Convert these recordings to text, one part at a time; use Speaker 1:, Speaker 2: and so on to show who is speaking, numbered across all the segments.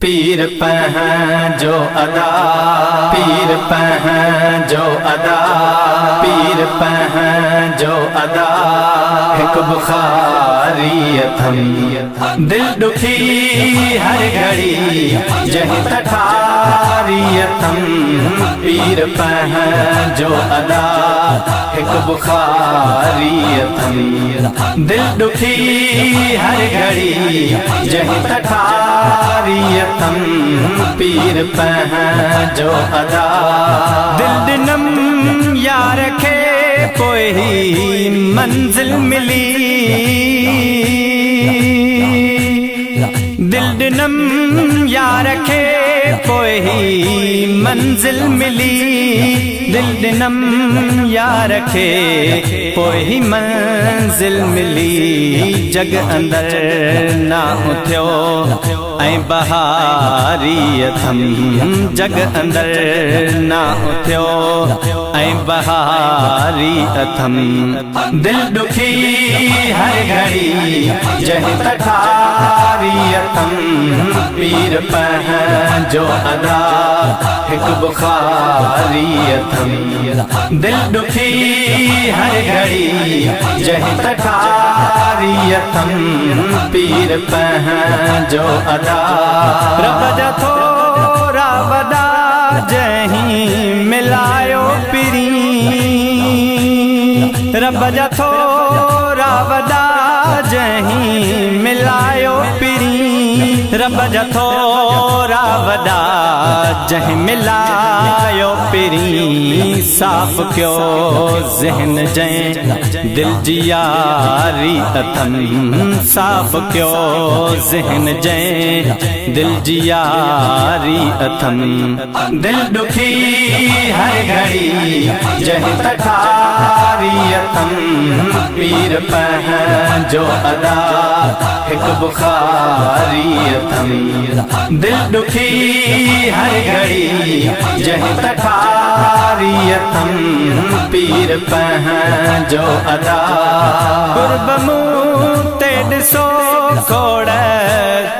Speaker 1: पीर पंहिंजो अदा, पीर पंहिंजो अदा, पीर पंहिंजो अदा, हिक बुखारी अथम दिल दुखी हर घड़ी जहीं तठारी अथम। पीर पंहिंजो अदा, हिक बुखारी अथम दिल दुखी हर घड़ी जहीं तठारी अथम। पीर पंहिंजो अदा, दिल दिनम यार खे पोइ ही मंजिल मिली, दिल दिनम यार खे पोइ ही मंजिल मिली, दिल दिनम यार खे पोइ ही मंजिल मिली। जग अंदर ना उथियो ऐं बहारी अथम, जग अंदर ना उथियो ऐं बहारी अथम। दिल दुखी हर घड़ी जहीं तठारी अथम। पीर पंहिंजो अदा, हिक बुखारी अथम दिल दुखी हर घड़ी जहीं तठारी अथम। पीर पंहिंजो अदा, रब जा थोरा वॾा जहीं मिलायो पिरी, रब जा थोरा वॾा जहीं मिलायो पिरी, रब जा थोरा वॾा जहीं मिलायो पिरी। साफ़ कयो ज़हन जंहिं दिल जी यारी अथम, साफ़ कयो ज़हन जंहिं दिल जी यारी अथम। दिल दुखी हर घड़ी जहीं तठारी अथम। पीर पंहिंजो अदा, हिक बुखारी अथम दिल दुखी हर घड़ी जहीं तठारी अथम। पीर पंहिंजो अदा, कुर्ब मूं ते ॾिसो खोड़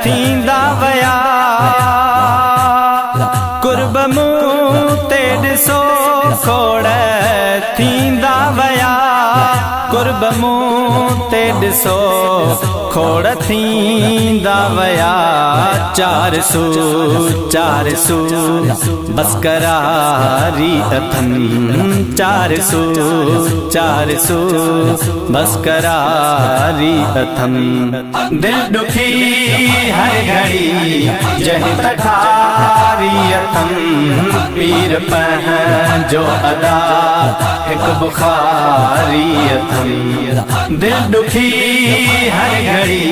Speaker 1: थींदा विया, कुर्ब मूं ते ॾिसो खोड़ थींदा विया, कुर्ब मूं ते ॾिसो खोड़ थींदा विया। चार सू बस करारी अथम, चार सू बस करारी अथम। दिल दुखी हर घड़ी जहीं तठारी अथम। पीर पंहिंजो अदा, हिक बुखारी अथम दिल दुखी हर घड़ी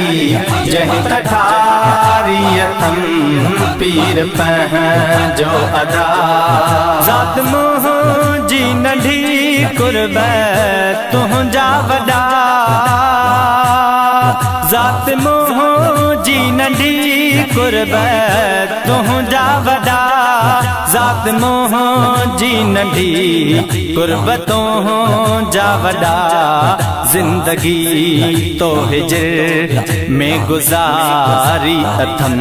Speaker 1: जहीं तठारी अथम। पीर पंहिंजो अदा, ज़ात मुंहिंजी नंढी कुर्ब तुंहिंजा वॾा, ज़ात मुंहिंजी नंढी कुर्ब तुंहिंजा वॾा, ज़ात मुंहिंजी नंढी कुर्ब तुंहिंजा वॾा। ज़िंदगी तो हिजर में गुज़ारी अथम,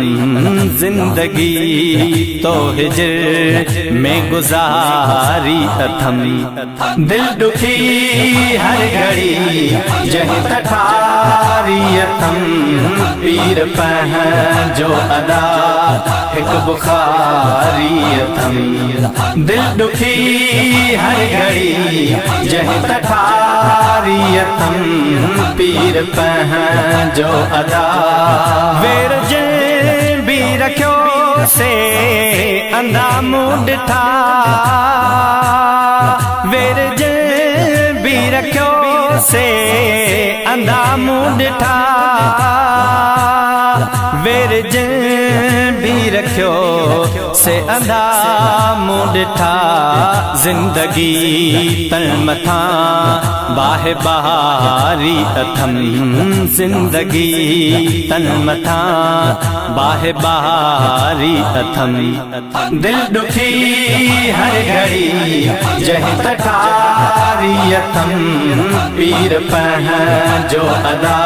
Speaker 1: ज़िंदगी तो हिजर में गुज़ारी अथम। दिल दुखी हर घड़ी जहीं तठारी अथम। पीर पंहिंजो अदा, हिक बुखारी अथम दिल दुखी हर घड़ी जहीं तठारी अथम। पीर पंहिंजो अदा, वेर जंहिं बि रखियो से अंधा मूं ॾिठा, वेर जंहिं बि रखियो से अंधा मूं ॾिठा, वेर जंहिं बि रखियो से अंधा मूं ॾिठा। ज़िंदगी तन मथां बाहि बहारी अथम, ज़िंदगी तन मथां बाहि बहारी अथम। दिल दुखी हर घड़ी जहीं तठारी अथम। पीर पह जो अदा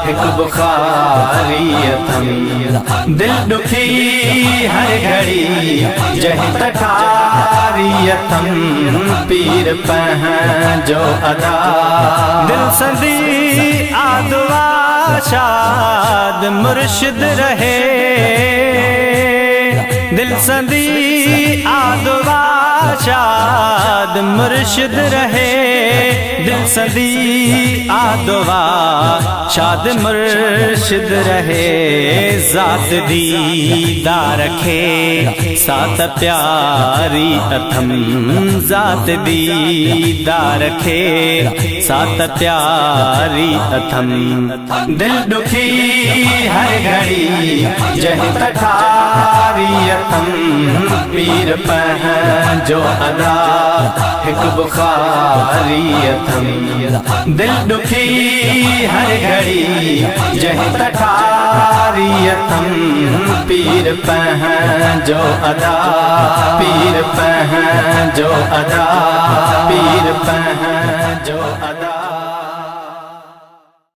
Speaker 1: हिक बुखारी अथम दिल दुखी हर घड़ी जही तखारी अथम पीर पह जो अदा दिल संदी आदवा शाद मुर्शिद रहे दिल संदी आदवा शाद मुर्शिद रहे दिल संदी आदवा शाद मुर्शिद रहे जात दीदा रखे सात प्यारी अथम जात दीदा रखे सात प्यारी अथम दिल दुखी हर घड़ी जही तखारी अथम पीर पह जो अदा हिक बुखारी अथम दिल दुखी हर घड़ी जही तखारी अथम पीर पह जो अदा पीर पह जो अदा पीर पह जो अदा